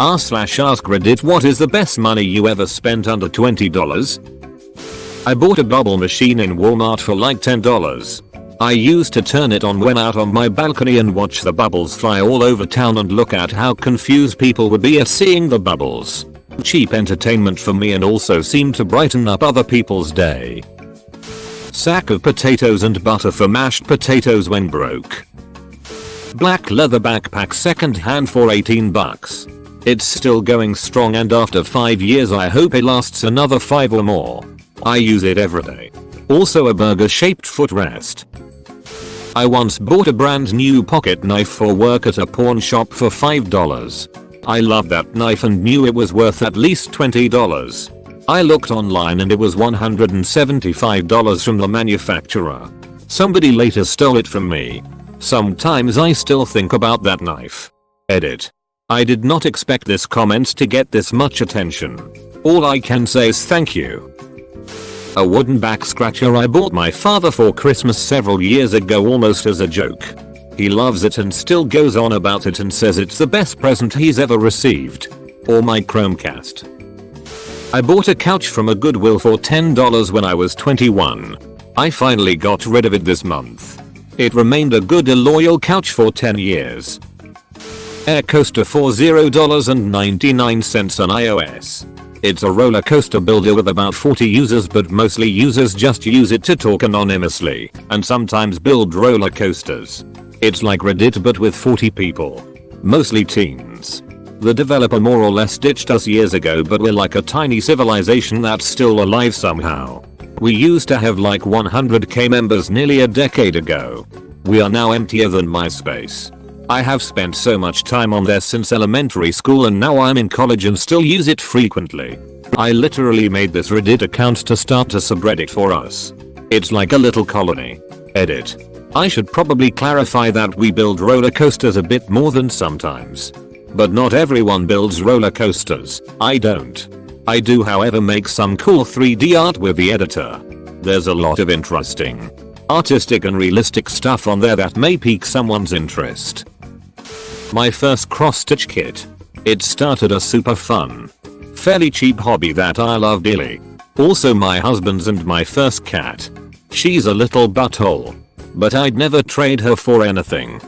r/AskReddit, what is the best money you ever spent under $20? I bought a bubble machine in Walmart for like $10. I used to turn it on when out on my balcony and watch the bubbles fly all over town and look at how confused people would be at seeing the bubbles. Cheap entertainment for me and also seemed to brighten up other people's day. Sack of potatoes and butter for mashed potatoes when broke. Black leather backpack second hand for 18 bucks. It's still going strong and after 5 years I hope it lasts another 5 or more. I use it every day. Also a burger shaped footrest. I once bought a brand new pocket knife for work at a pawn shop for $5. I loved that knife and knew it was worth at least $20. I looked online and it was $175 from the manufacturer. Somebody later stole it from me. Sometimes I still think about that knife. Edit. I did not expect this comment to get this much attention. All I can say is thank you. A wooden back scratcher I bought my father for Christmas several years ago almost as a joke. He loves it and still goes on about it and says it's the best present he's ever received. Or my Chromecast. I bought a couch from a Goodwill for $10 when I was 21. I finally got rid of it this month. It remained a good loyal couch for 10 years. Air coaster for $0.99 on iOS. It's a roller coaster builder with about 40 users but mostly users just use it to talk anonymously and sometimes build roller coasters. It's like Reddit but with 40 people. Mostly teens. The developer more or less ditched us years ago but we're like a tiny civilization that's still alive somehow. We used to have like 100k members nearly a decade ago. We are now emptier than MySpace. I have spent so much time on there since elementary school and now I'm in college and still use it frequently. I literally made this Reddit account to start a subreddit for us. It's like a little colony. Edit. I should probably clarify that we build roller coasters a bit more than sometimes. But not everyone builds roller coasters. I don't. I do however make some cool 3D art with the editor. There's a lot of interesting, artistic and realistic stuff on there that may pique someone's interest. My first cross-stitch kit. It started a super fun, fairly cheap hobby that I love dearly. Also my husband's and my first cat. She's a little butthole, but I'd never trade her for anything.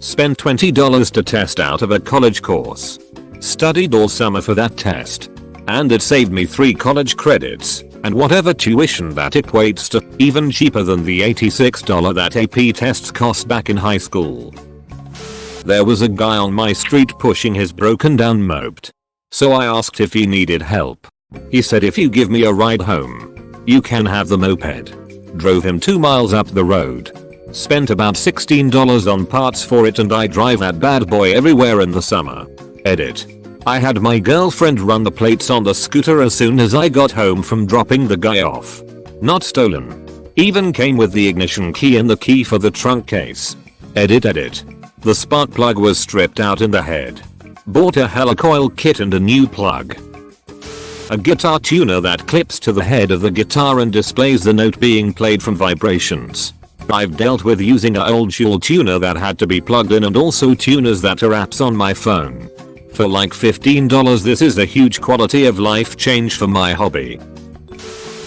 Spent $20 to test out of a college course. Studied all summer for that test. And it saved me 3 college credits, and whatever tuition that equates to, even cheaper than the $86 that AP tests cost back in high school. There was a guy on my street pushing his broken down moped. So I asked if he needed help. He said if you give me a ride home, you can have the moped. Drove him 2 miles up the road. Spent about $16 on parts for it and I drive that bad boy everywhere in the summer. Edit. I had my girlfriend run the plates on the scooter as soon as I got home from dropping the guy off. Not stolen. Even came with the ignition key and the key for the trunk case. Edit. The spark plug was stripped out in the head. Bought a helicoil kit and a new plug. A guitar tuner that clips to the head of the guitar and displays the note being played from vibrations. I've dealt with using an old dual tuner that had to be plugged in and also tuners that are apps on my phone. For like $15 this is a huge quality of life change for my hobby.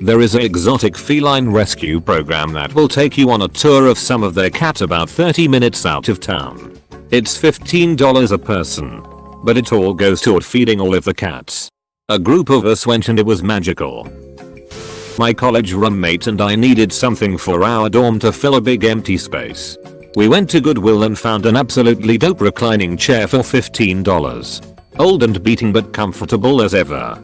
There is an exotic feline rescue program that will take you on a tour of some of their cats about 30 minutes out of town. It's $15 a person. But it all goes toward feeding all of the cats. A group of us went and it was magical. My college roommate and I needed something for our dorm to fill a big empty space. We went to Goodwill and found an absolutely dope reclining chair for $15. Old and beating but comfortable as ever.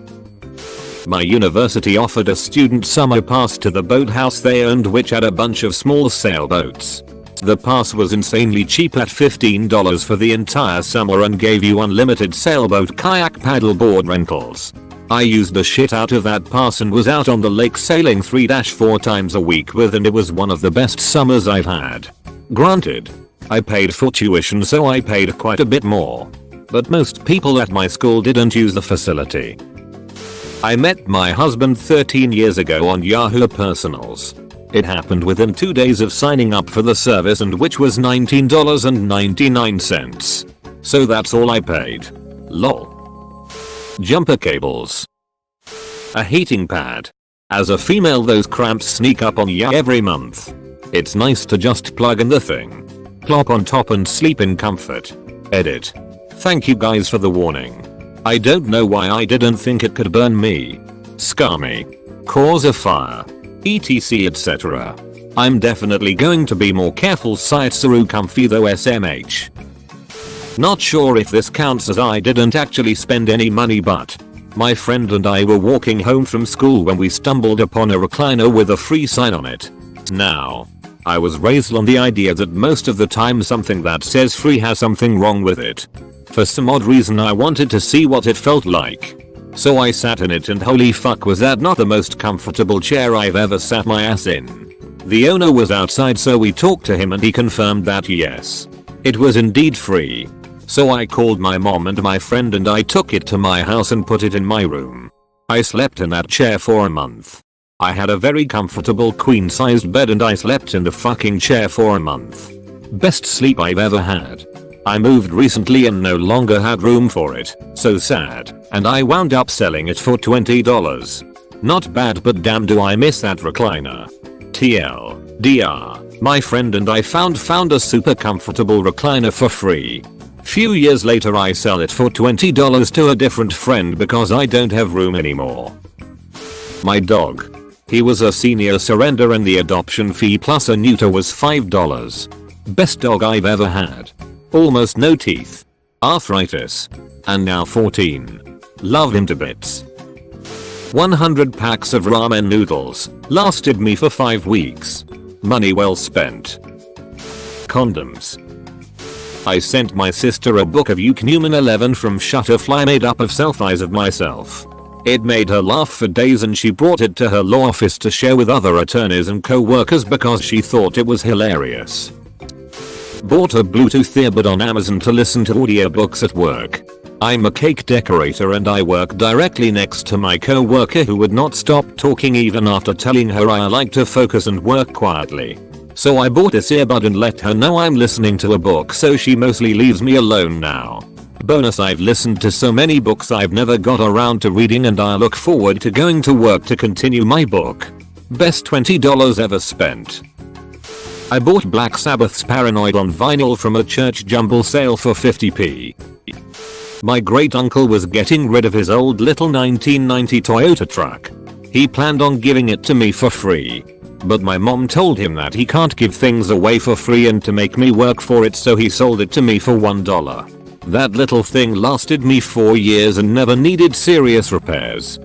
My university offered a student summer pass to the boathouse they owned which had a bunch of small sailboats. The pass was insanely cheap at $15 for the entire summer and gave you unlimited sailboat kayak paddleboard rentals. I used the shit out of that pass and was out on the lake sailing 3-4 times a week with and it was one of the best summers I've had. Granted, I paid for tuition so I paid quite a bit more. But most people at my school didn't use the facility. I met my husband 13 years ago on Yahoo Personals. It happened within 2 days of signing up for the service and which was $19.99. So that's all I paid. Lol. Jumper cables. A heating pad. As a female, those cramps sneak up on ya every month. It's nice to just plug in the thing, plop on top and sleep in comfort. Edit. Thank you guys for the warning. I don't know why I didn't think it could burn me, scar me, cause a fire, etc etc. I'm definitely going to be more careful. Saitsaru comfy though SMH. Not sure if this counts as I didn't actually spend any money, but my friend and I were walking home from school when we stumbled upon a recliner with a free sign on it. Now, I was raised on the idea that most of the time something that says free has something wrong with it. For some odd reason I wanted to see what it felt like. So I sat in it and holy fuck was that not the most comfortable chair I've ever sat my ass in. The owner was outside, so we talked to him and he confirmed that yes, it was indeed free. So I called my mom and my friend and I took it to my house and put it in my room. I slept in that chair for a month. I had a very comfortable queen-sized bed and I slept in the fucking chair for a month. Best sleep I've ever had. I moved recently and no longer had room for it. So sad. And I wound up selling it for $20. Not bad, but damn do I miss that recliner. TLDR. My friend and I found a super comfortable recliner for free. Few years later I sell it for $20 to a different friend because I don't have room anymore. My dog. He was a senior surrender and the adoption fee plus a neuter was $5. Best dog I've ever had. Almost no teeth. Arthritis. And now 14. Love him to bits. 100 packs of ramen noodles. Lasted me for 5 weeks. Money well spent. Condoms. I sent my sister a book of Eucnumen 11 from Shutterfly made up of selfies of myself. It made her laugh for days and she brought it to her law office to share with other attorneys and co-workers because she thought it was hilarious. Bought a Bluetooth earbud on Amazon to listen to audiobooks at work. I'm a cake decorator and I work directly next to my co-worker who would not stop talking even after telling her I like to focus and work quietly. So I bought this earbud and let her know I'm listening to a book, so she mostly leaves me alone now. Bonus, I've listened to so many books I've never got around to reading and I look forward to going to work to continue my book. Best $20 ever spent. I bought Black Sabbath's Paranoid on vinyl from a church jumble sale for 50p. My great uncle was getting rid of his old little 1990 Toyota truck. He planned on giving it to me for free. But my mom told him that he can't give things away for free and to make me work for it, so he sold it to me for $1. That little thing lasted me 4 years and never needed serious repairs.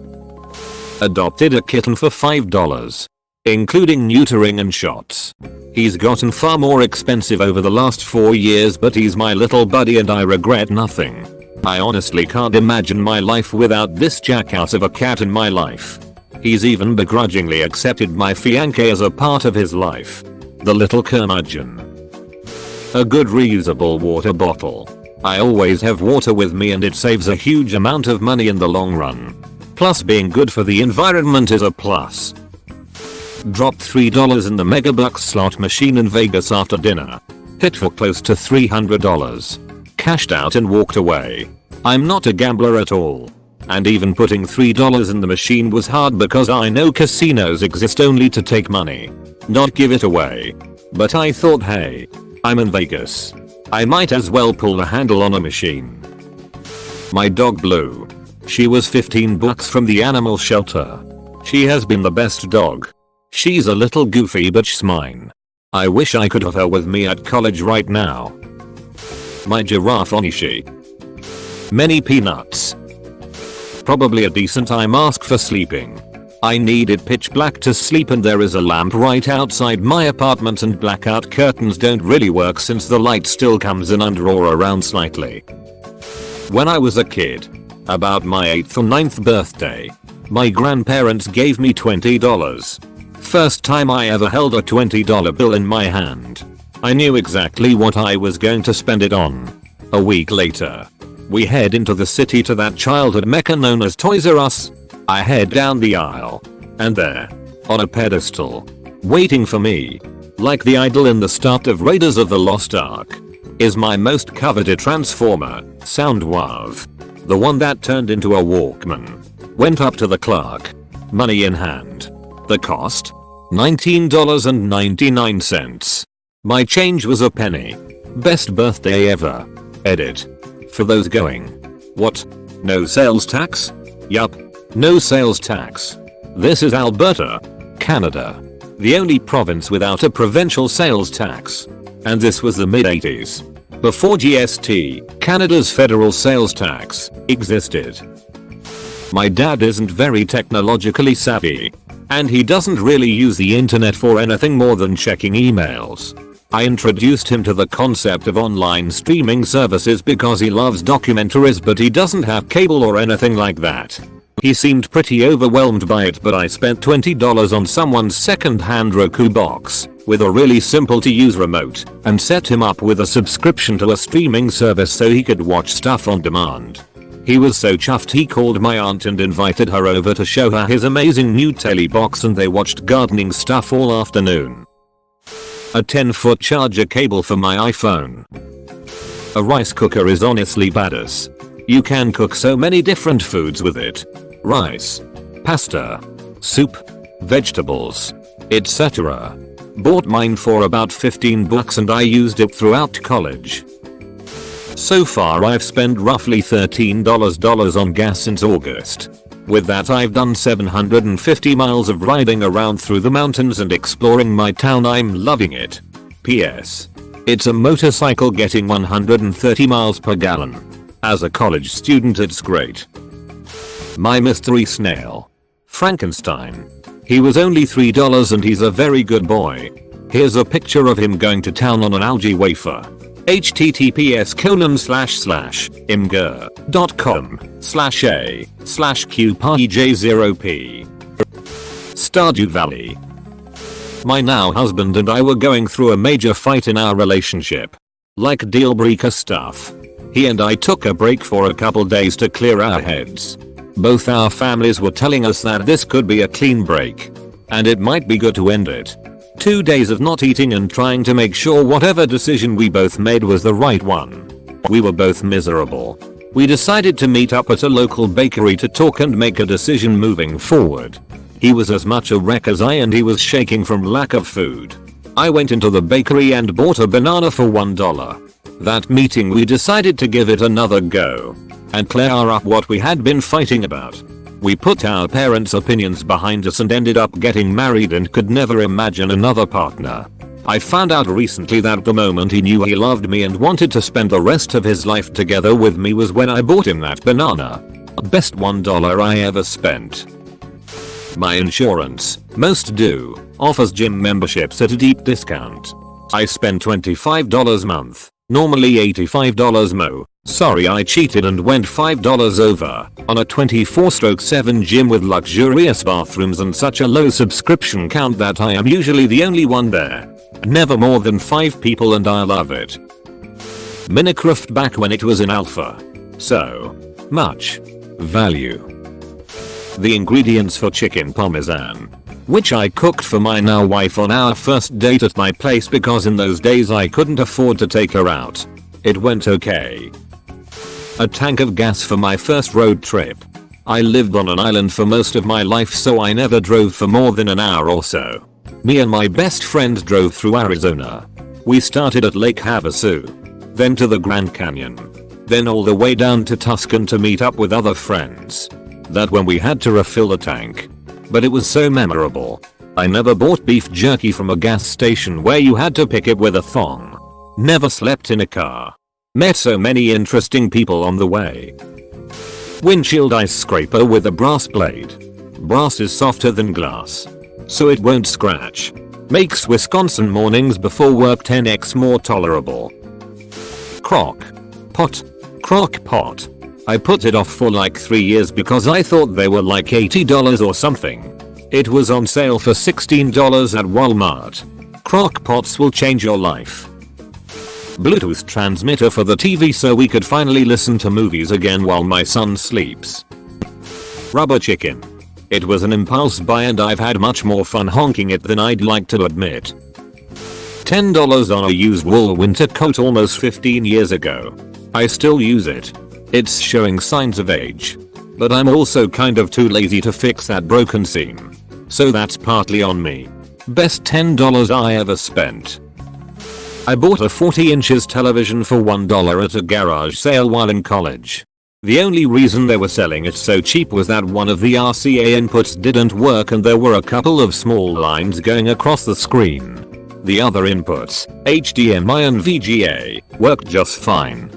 Adopted a kitten for $5. Including neutering and shots. He's gotten far more expensive over the last 4 years, but he's my little buddy and I regret nothing. I honestly can't imagine my life without this jackass of a cat in my life. He's even begrudgingly accepted my fiancé as a part of his life. The little curmudgeon. A good reusable water bottle. I always have water with me and it saves a huge amount of money in the long run. Plus being good for the environment is a plus. Dropped $3 in the Megabucks slot machine in Vegas after dinner. Hit for close to $300. Cashed out and walked away. I'm not a gambler at all. And even putting $3 in the machine was hard because I know casinos exist only to take money, not give it away. But I thought, hey, I'm in Vegas. I might as well pull the handle on a machine. My dog Blue. She was $15 from the animal shelter. She has been the best dog. She's a little goofy but she's mine. I wish I could have her with me at college right now. My giraffe Onishi. Many peanuts. Probably a decent eye mask for sleeping. I needed pitch black to sleep and there is a lamp right outside my apartment and blackout curtains don't really work since the light still comes in under or around slightly. When I was a kid, about my 8th or 9th birthday, my grandparents gave me $20. First time I ever held a $20 bill in my hand. I knew exactly what I was going to spend it on. A week later, we head into the city to that childhood mecca known as Toys R Us. I head down the aisle, and there, on a pedestal, waiting for me, like the idol in the start of Raiders of the Lost Ark, is my most coveted Transformer, Soundwave. The one that turned into a Walkman. Went up to the clerk. Money in hand. The cost? $19.99. My change was a penny. Best birthday ever. Edit. For those going. What? No sales tax? Yup. No sales tax. This is Alberta, Canada. The only province without a provincial sales tax. And this was the mid-80s. Before GST, Canada's federal sales tax existed. My dad isn't very technologically savvy. And he doesn't really use the internet for anything more than checking emails. I introduced him to the concept of online streaming services because he loves documentaries, but he doesn't have cable or anything like that. He seemed pretty overwhelmed by it, but I spent $20 on someone's second-hand Roku box with a really simple to use remote and set him up with a subscription to a streaming service so he could watch stuff on demand. He was so chuffed he called my aunt and invited her over to show her his amazing new telly box, and they watched gardening stuff all afternoon. A 10-foot charger cable for my iPhone. A rice cooker is honestly badass. You can cook so many different foods with it. Rice, pasta, soup, vegetables, etc. Bought mine for about $15 and I used it throughout college. So far I've spent roughly $13 on gas since August. With that I've done 750 miles of riding around through the mountains and exploring my town. I'm loving it. P.S. It's a motorcycle getting 130 miles per gallon. As a college student it's great. My mystery snail. Frankenstein. He was only $3 and he's a very good boy. Here's a picture of him going to town on an algae wafer. https://imgur.com/a/qpj0p. Stardew Valley. My now husband and I were going through a major fight in our relationship. Like deal breaker stuff. He and I took a break for a couple days to clear our heads. Both our families were telling us that this could be a clean break. And it might be good to end it. 2 days of not eating and trying to make sure whatever decision we both made was the right one. We were both miserable. We decided to meet up at a local bakery to talk and make a decision moving forward. He was as much a wreck as I and he was shaking from lack of food. I went into the bakery and bought a banana for $1. That meeting we decided to give it another go and clear up what we had been fighting about. We put our parents' opinions behind us and ended up getting married and could never imagine another partner. I found out recently that the moment he knew he loved me and wanted to spend the rest of his life together with me was when I bought him that banana. Best $1 I ever spent. My insurance, most do, offers gym memberships at a deep discount. I spend $25 a month, normally $85 mo. Sorry I cheated and went $5 over on a 24/7 gym with luxurious bathrooms and such a low subscription count that I am usually the only one there. Never more than 5 people and I love it. Minecraft back when it was in alpha. So much value. The ingredients for chicken parmesan, which I cooked for my now wife on our first date at my place because in those days I couldn't afford to take her out. It went okay. A tank of gas for my first road trip. I lived on an island for most of my life, so I never drove for more than an hour or so. Me and my best friend drove through Arizona. We started at Lake Havasu, then to the Grand Canyon, then all the way down to Tucson to meet up with other friends. That when we had to refill the tank. But it was so memorable. I never bought beef jerky from a gas station where you had to pick it with a thong. Never slept in a car. Met so many interesting people on the way. Windshield ice scraper with a brass blade. Brass is softer than glass, so it won't scratch. Makes Wisconsin mornings before work 10x more tolerable. Crock pot. I put it off for like 3 years because I thought they were like $80 or something. It was on sale for $16 at Walmart. Crock pots will change your life. Bluetooth transmitter for the TV so we could finally listen to movies again while my son sleeps. Rubber chicken. It was an impulse buy and I've had much more fun honking it than I'd like to admit. $10 on a used wool winter coat almost 15 years ago. I still use it. It's showing signs of age. But I'm also kind of too lazy to fix that broken seam. So that's partly on me. Best $10 I ever spent. I bought a 40 inches television for $1 at a garage sale while in college. The only reason they were selling it so cheap was that one of the RCA inputs didn't work and there were a couple of small lines going across the screen. The other inputs, HDMI and VGA, worked just fine.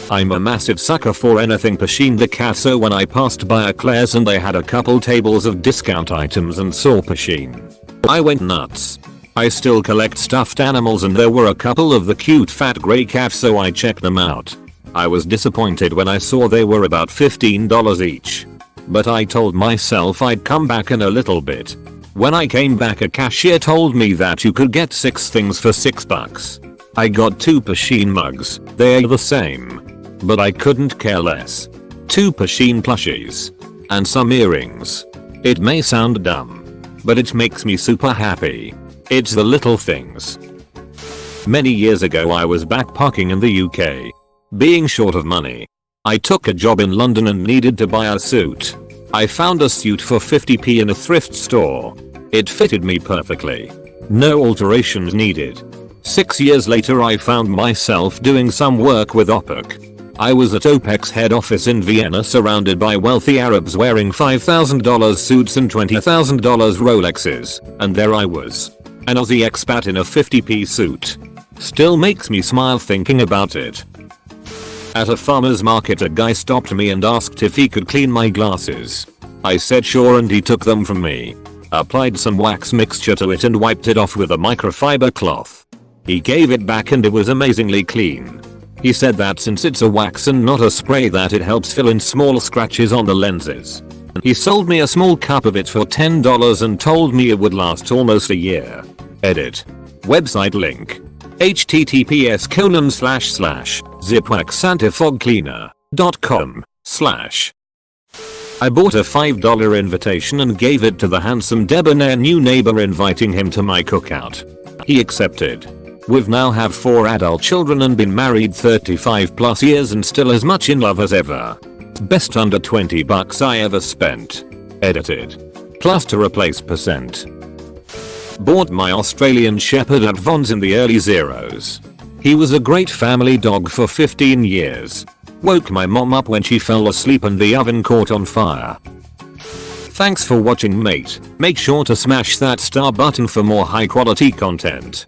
I'm a massive sucker for anything Pusheen the cat, so when I passed by a Claire's and they had a couple tables of discount items and saw Pusheen, I went nuts. I still collect stuffed animals and there were a couple of the cute fat grey cats, so I checked them out. I was disappointed when I saw they were about $15 each. But I told myself I'd come back in a little bit. When I came back, a cashier told me that you could get 6 things for $6. I got 2 Pusheen mugs, they're the same. But I couldn't care less. 2 Pusheen plushies. And some earrings. It may sound dumb, but it makes me super happy. It's the little things. Many years ago I was backpacking in the UK. Being short of money, I took a job in London and needed to buy a suit. I found a suit for 50p in a thrift store. It fitted me perfectly. No alterations needed. 6 years later I found myself doing some work with OPEC. I was at OPEC's head office in Vienna surrounded by wealthy Arabs wearing $5,000 suits and $20,000 Rolexes, and there I was, an Aussie expat in a 50p suit. Still makes me smile thinking about it. At a farmer's market, a guy stopped me and asked if he could clean my glasses. I said sure, and he took them from me, applied some wax mixture to it and wiped it off with a microfiber cloth. He gave it back and it was amazingly clean. He said that since it's a wax and not a spray that it helps fill in small scratches on the lenses. He sold me a small cup of it for $10 and told me it would last almost a year. Edit. Website link. https://zipwaxantifogcleaner.com/ I bought a $5 invitation and gave it to the handsome debonair new neighbor, inviting him to my cookout. He accepted. We've now have 4 adult children and been married 35 plus years and still as much in love as ever. Best under $20 I ever spent. Edited. Plus to replace %. Bought my Australian Shepherd at Vons in the early zeros. He was a great family dog for 15 years. Woke my mom up when she fell asleep and the oven caught on fire. Thanks for watching, mate. Make sure to smash that star button for more high quality content.